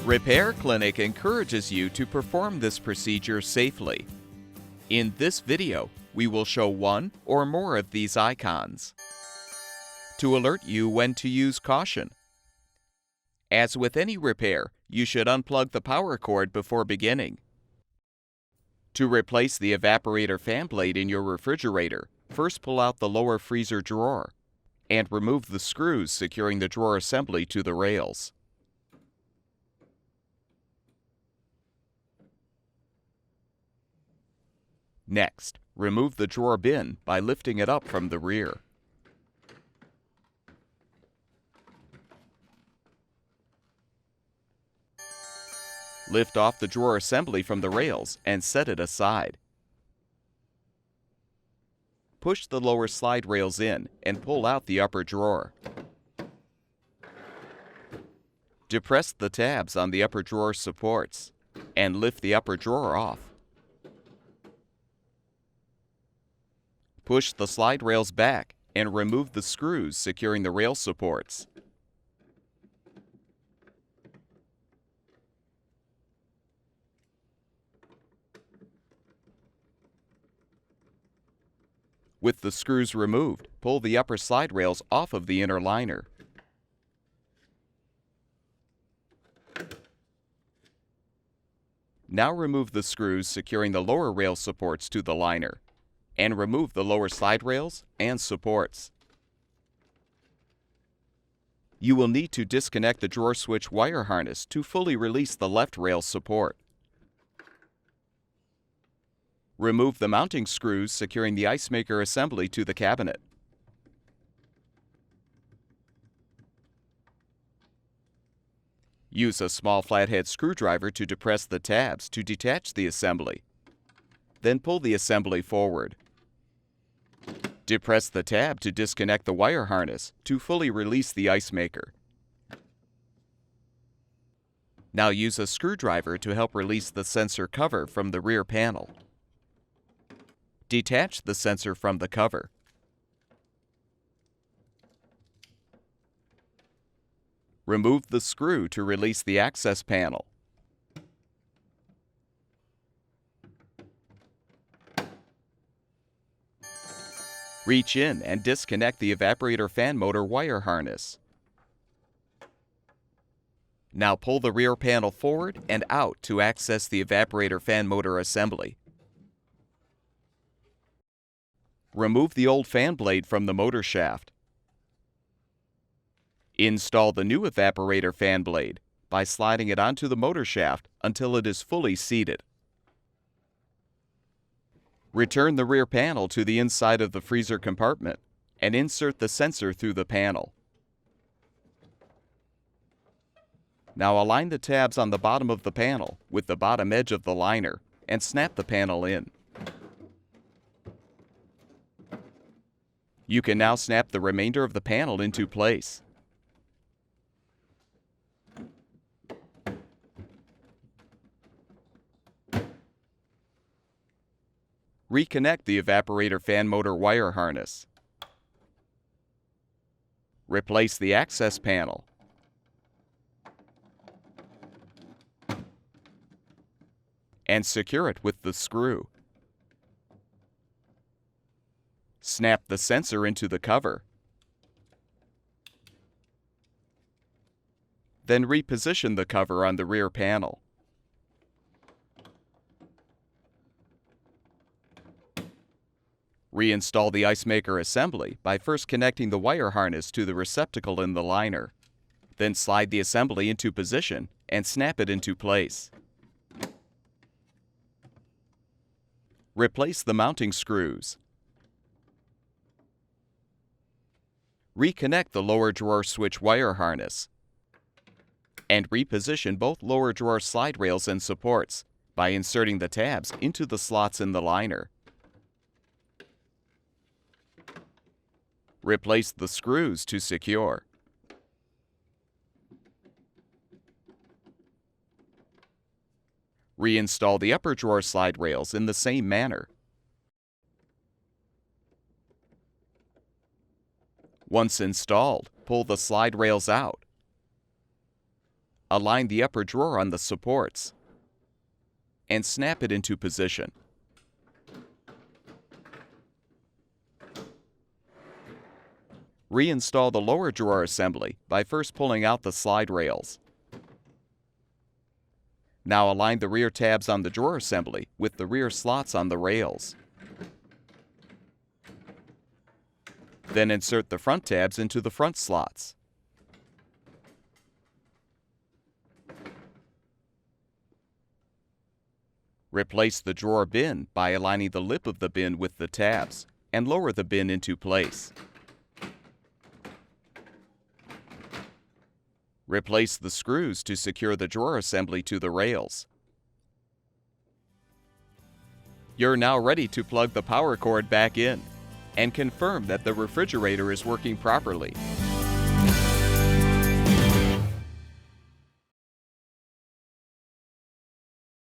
Repair Clinic encourages you to perform this procedure safely. In this video, we will show one or more of these icons to alert you when to use caution. As with any repair, you should unplug the power cord before beginning. To replace the evaporator fan blade in your refrigerator, first pull out the lower freezer drawer and remove the screws securing the drawer assembly to the rails. Next, remove the drawer bin by lifting it up from the rear. Lift off the drawer assembly from the rails and set it aside. Push the lower slide rails in and pull out the upper drawer. Depress the tabs on the upper drawer supports and lift the upper drawer off. Push the slide rails back and remove the screws securing the rail supports. With the screws removed, pull the upper slide rails off of the inner liner. Now remove the screws securing the lower rail supports to the liner, and remove the lower slide rails and supports. You will need to disconnect the drawer switch wire harness to fully release the left rail support. Remove the mounting screws securing the ice maker assembly to the cabinet. Use a small flathead screwdriver to depress the tabs to detach the assembly. Then pull the assembly forward. Depress the tab to disconnect the wire harness to fully release the ice maker. Now use a screwdriver to help release the sensor cover from the rear panel. Detach the sensor from the cover. Remove the screw to release the access panel. Reach in and disconnect the evaporator fan motor wire harness. Now pull the rear panel forward and out to access the evaporator fan motor assembly. Remove the old fan blade from the motor shaft. Install the new evaporator fan blade by sliding it onto the motor shaft until it is fully seated. Return the rear panel to the inside of the freezer compartment and insert the sensor through the panel. Now align the tabs on the bottom of the panel with the bottom edge of the liner and snap the panel in. You can now snap the remainder of the panel into place. Reconnect the evaporator fan motor wire harness. Replace the access panel. And secure it with the screw. Snap the sensor into the cover. Then reposition the cover on the rear panel. Reinstall the ice maker assembly by first connecting the wire harness to the receptacle in the liner. Then slide the assembly into position and snap it into place. Replace the mounting screws. Reconnect the lower drawer switch wire harness. And reposition both lower drawer slide rails and supports by inserting the tabs into the slots in the liner. Replace the screws to secure. Reinstall the upper drawer slide rails in the same manner. Once installed, pull the slide rails out. Align the upper drawer on the supports and snap it into position. Reinstall the lower drawer assembly by first pulling out the slide rails. Now align the rear tabs on the drawer assembly with the rear slots on the rails. Then insert the front tabs into the front slots. Replace the drawer bin by aligning the lip of the bin with the tabs and lower the bin into place. Replace the screws to secure the drawer assembly to the rails. You're now ready to plug the power cord back in and confirm that the refrigerator is working properly.